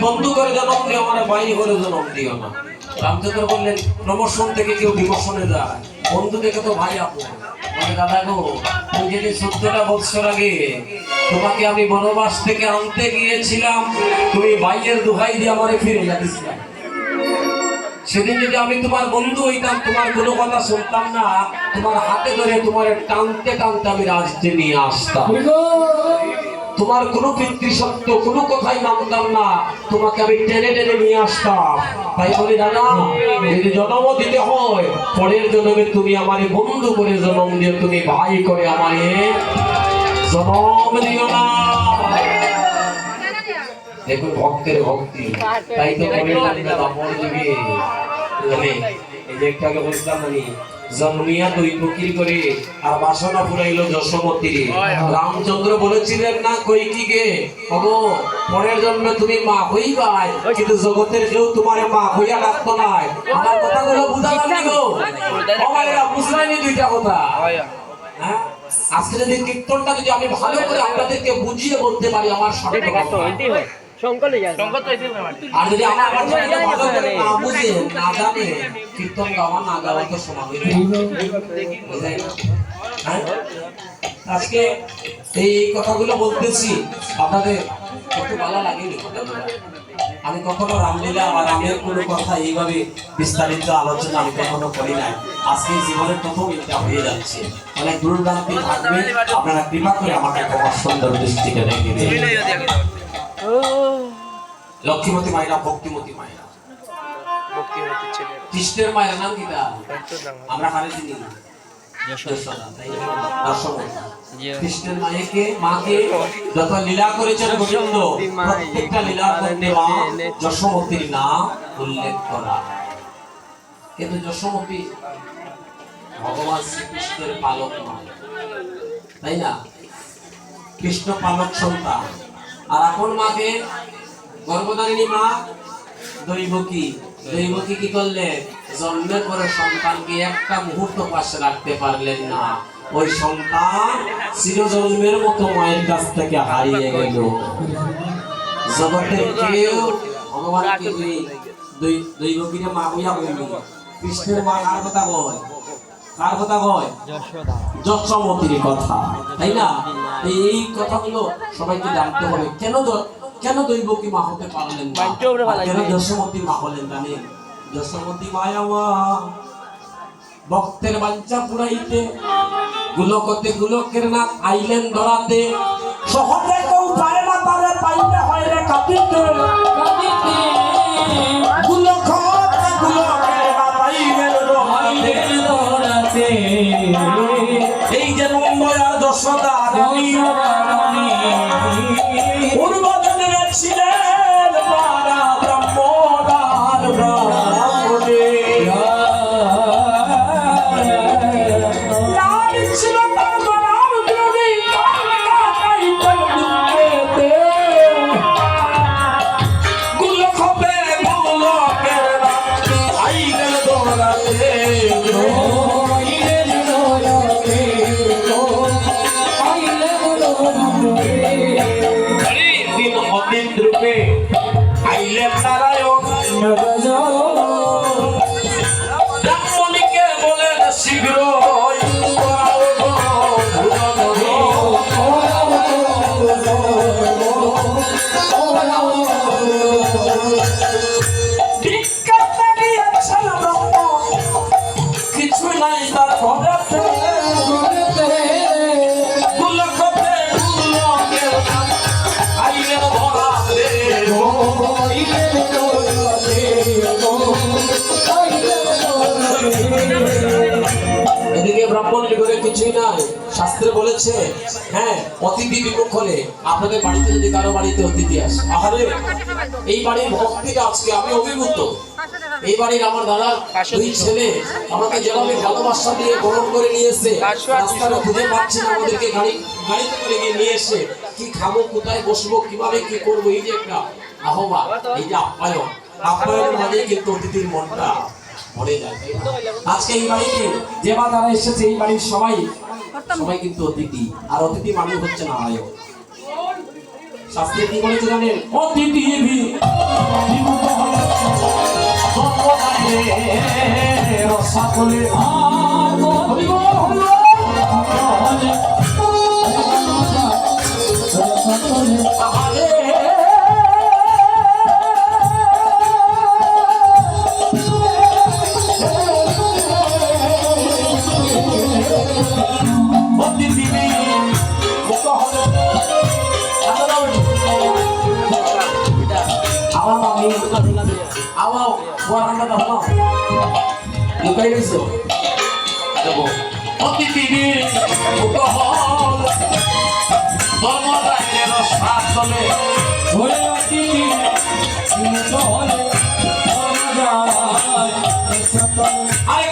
বন্ধু করে জন্ম দিও, আমার বাইরে করে জন্ম দিও না। রামচন্দ্র বললেন প্রমোশন থেকে কেউ ডিমোশনে যায়, বন্ধু থেকে তো ভাই আপন। মানে দাদা গো, তুই যদি 14টা বছর আগে তোমাকে আমি বনবাস থেকে আনতে গিয়েছিলাম, তুমি ভাইয়ের দোহাই দিয়ে আমারে ফিরে যাচ্ছিলাম। সেদিন যদি আমি তোমার বন্ধু হইতাম, তোমার কোনো কথা শুনতাম না, তোমার হাতে ধরে তোমার টানতে টানতে আমি রাজ্যে নিয়ে আসতাম। তোমার কোনো পিতৃসত্য কোনো কথাই মানতাম না, তোমাকে আমি টেনে টেনে নিয়ে আসতাম। তাই বলি দাদা, যদি জন্ম দিতে হয়, পরের জন্মে তুমি আমারে বন্ধু করে জন্ম দিও, তুমি ভাই করে আমারে জন্ম দিও না। দেখুন ভক্তের ভক্তি, তাই তো এই যে একটু আগে বলছিলাম আমি, জন্মিয়া দুই ফকির করে আর বাসনা পুরাইলো যশোমতীর। রামচন্দ্র বলেছিলেন না কইকিকে, ওগো পরের জন্মে তুমি মা হইবাই, কিন্তু জগতের কেউ তোমারে মা হইয়া ডাকতো না। আমার কথাগুলো বুঝালাম নি গো, আমারা বুঝলাইনি দুইটা কথা। হ্যাঁ, আজকে যদি কীর্তনটা যদি আমি ভালো করে আপনাদেরকে বুঝিয়ে বলতে পারি, আমার সঠিক কথা। আর যদি আমার ভালো করে না বুঝে না জানে, কীর্তন গাওয়া না গাওয়া তো সমান। আজকে এই কথাগুলো বলতেছি আপনাদের একটু ভালো লাগেনি কথাগুলো। আমি কখনো রামলীলা বা রামের কোনো কথা এইভাবে বিস্তারিত আলোচনা আমি কখনো করি নাই। আজকে জীবনের প্রথম এটা হয়ে যাচ্ছে। অনেক দূরদান্তি থাকবে, আপনারা কৃপা করে আমাকে তোমার সুন্দর দৃষ্টিকে দেখবে। লক্ষ্মীমতী মায়েরা, ভক্তিমতী মায়েরা, কৃষ্ণের মায়ের নাম কি? আমরা হারে চিনি না, কৃষ্ণের মাকে যত লীলা করেছেন গোবিন্দ, প্রত্যেকটা লীলার মধ্যে মা যশোমতীর নাম উল্লেখ করা। কিন্তু যশোমতী ভগবান শ্রীকৃষ্ণের পালক মা, তাই না? কৃষ্ণ পালক সন্তান। আর এখন মাকে গর্ভধারিণী মা দৈবকী কি করলেন? জন্মের পরে সন্তানকে একটা মুহূর্ত পাশে রাখতে পারলেন না। ওই সন্তান চিরজন্মের মতো মায়ের কাছ থেকে হারিয়ে গেল। জগতের কেউ ভগবানকে দৈবকীরে মা হইয়া বলল। কৃষ্ণের মা কার কথা কয়? কার কথা কয়? যশোমতীর কথা, তাই না? এই কথাগুলো সবাইকে জানতে হবে। কেন দৈবকী মা হতে পারলেন না? কেন যশোমতী মা হলেন জানেন? যশোমতী মায়া মা ভক্তের বাঞ্ছা পুরাইতে, গুলকতে গুলকের না আইলেন ধরাতে। সহজে কেউ পারে না তারে পাইতে হয় রে কাঁদিতে। গুলকতে গুলকের না পাইলেন ধরাতে। এই যে নম্বর যশোদা রানী পূর্বজন্মে ছিলেন পারা ব্রহ্মদার ব্রাহ্মণে। ব্রাহ্মণীকে বলেন শীঘ্র কিছু নাই তার ঘটাতে। এদিকে ব্রাহ্মণ যুগে কিছুই নাই, শাস্ত্রে বলেছে হ্যাঁ অতিথি বিমুখ হলে, আপনাদের বাড়িতে যদি কারো বাড়িতে অতিথি আসে, আহারে এই বাড়ির ভক্তিটা আজকে আমি অভিভূত। এই বাড়ির আমার দাদার দুই ছেলে আমাকে যেভাবে ভালোবাসা দিয়ে গ্রহণ করে নিয়েছে, রাস্তাটা খুঁজে পাচ্ছি না, আমাদেরকে গাড়িতে করে গিয়ে নিয়ে এসে কি খাবো, কোথায় বসবো, কিভাবে কি করবো, এই যে একটা আহ্বান, এই যে আপ্যায়নের মাঝে কিন্তু অতিথির মনটা ভরে যায়। আজকে এই বাড়িতে যে মা তারা এসেছে, এই বাড়ির সবাই কিন্তু অতিথি, আর অতিথি মানে হচ্ছে না আয়। শাস্ত্রে কি বলেছে জানেন? অতিথি সকলে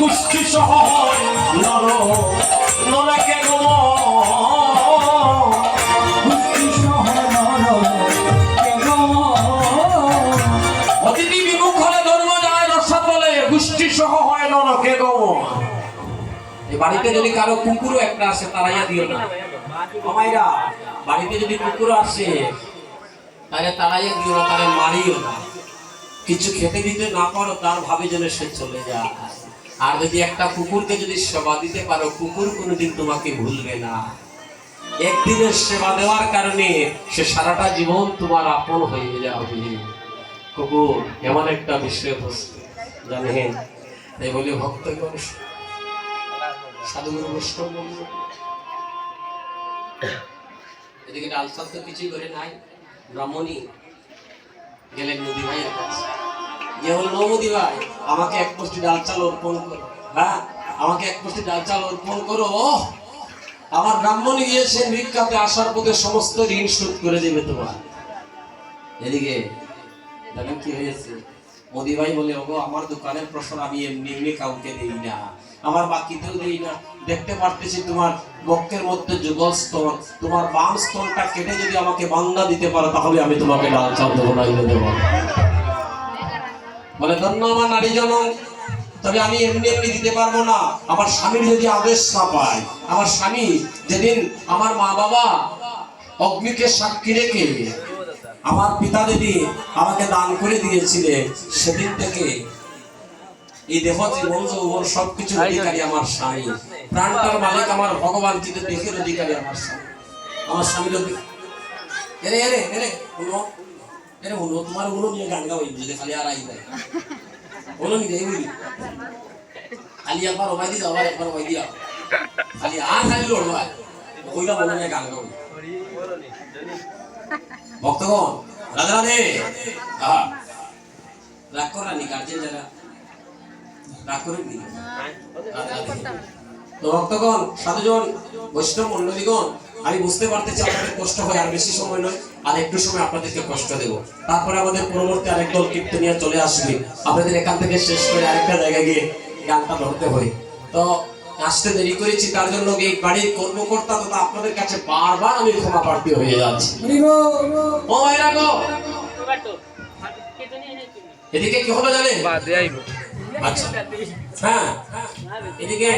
গোষ্ঠী সহ নরকে অতিথি বিমুখ হলে ধর্ম যায় রসাত বলে, গোষ্ঠী সহ হয় নরকে গমন। এই বাড়িতে যদি কারো কুকুরও একটা আসে তারাইয়া দিও না মামাইরা, বাড়িতে যদি কুকুর আসে তাহলে তারাইয়া দিও না, তাহলে মারিও না। কিছু খেতে দিতে না পারো তার ভাবে যেন সে চলে যায়। আর যদি একটা কুকুরকে যদি সেবা দিতে পারো, কুকুর কোনোদিন তোমাকে ভুলবে না। একদিনের সেবা দেওয়ার কারণে সে সারাটা জীবন তোমার আপন হয়ে যাবে। কুকুর এমন একটা বিষয়বস্তু জানেন, তাই বলে ভক্তগণ সাধুগুরু বৈষ্ণব বলল, এদিকে ডাল চাল তো কিছুই করে নাই। ব্রাহ্মণী গেলেন নদী ভাইয়ের কাছে, যে বলল নদী ভাই আমাকে এক পোস্টি ডাল চাল অর্পণ করো, হ্যাঁ আমাকে এক পোস্টি ডাল চাল অর্পণ করো। আমার ব্রাহ্মণী গিয়েছে ভিক্ষাতে, আসার পথে সমস্ত ঋণ শোধ করে দেবে তোমার। এদিকে দেখেন কি হয়েছে, মোদি ভাই বলে ওগো আমার দোকানের প্রসাদ আমি এমনি এমনি কাউকে দেই না, আমার বাকিতেও দেই না। দেখতে পারতেছি তোমার বক্ষের মধ্যে যুগল স্তন, তোমার বাম স্তনটা কেটে যদি আমাকে বান্দা দিতে পারো তাহলে আমি তোমাকে ডাল চাল দেবো না দেবো। বলে ধন্য আমার নারী জনম, তবে আমি এমনি এমনি দিতে পারবো না। আমার স্বামীর যদি আদেশ না পায়, আমার স্বামী যেদিন আমার মা বাবা অগ্নিকে সাক্ষী রেখে আমার পিতা দিদি আমাকে দান করে দিয়েছিলেন, সেদিন থেকে এই দেহ জীবন যৌবন সবকিছুর অধিকারী আমার স্বামী, প্রাণটার মালিক আমার ভগবান, কিন্তু দেহের অধিকারী আমার স্বামী। আমার স্বামীর এরে এরে এরে হলো এরে হলো তোমার হলো নিয়ে গান গাওয়াই যদি খালি আর আই যায় হলো নি যাই বলি খালি একবার ওবাই দিয়ে আবার একবার ওবাই দিয়া খালি আর খালি লড়বা ওইটা বলে নিয়ে গান গাওয়াই। ভক্তগণ রাধে রাধে, রাগ করানি গার্জেন যারা রাগ করে নি। তো ভক্তগণ সাধুজন বৈষ্ণব মন্ডলীগণ, আমি বুঝতে পারতেছি আপনাদের কষ্ট হয়, আর বেশি সময় নয়, আর একটু সময় আপনাদেরকে কষ্ট দেব। তারপরে আমাদের পরবর্তী আরেক দল কীর্তনিয়া চলে আসবে, আপনাদের এখান থেকে শেষ করে আরেকটা জায়গায় গিয়ে গানটা ধরতে হয়। তো আসতে দেরি করেছি তার জন্য এই বাড়ির কর্মকর্তা তথা আপনাদের কাছে বারবার আমি ক্ষমা প্রার্থী হয়ে যাচ্ছি। ও ভাইরা গো, এদিকে কি হলো জানেন? আচ্ছা হ্যাঁ, এদিকে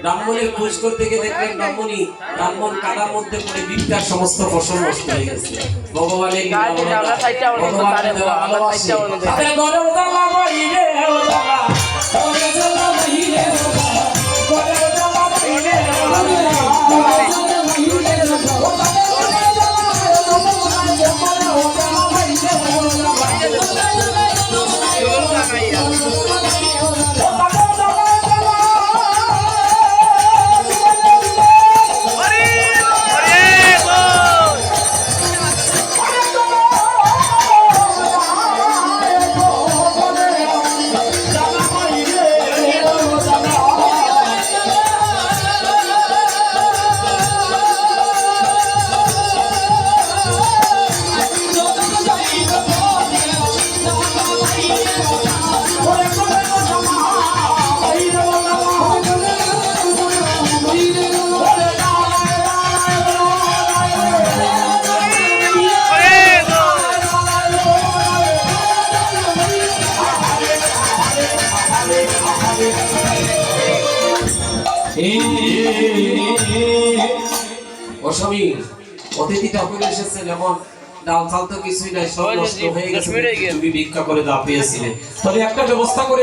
ব্রাহ্মণের খোঁজ করতে গিয়ে দেখলেন ব্রাহ্মণ কাদার মধ্যে পড়ে ভিক্ষার সমস্ত ফসল নষ্ট হয়ে গেছে। ভগবানের ও স্বামী, অতিথিটা ফিরে এসেছে, যেমন ডাল চাল তো কিছুই নাই, সব নষ্ট হয়ে গেছে, তুমি ভিক্ষা করে যা পেয়েছিলে, তবে একটা ব্যবস্থা করে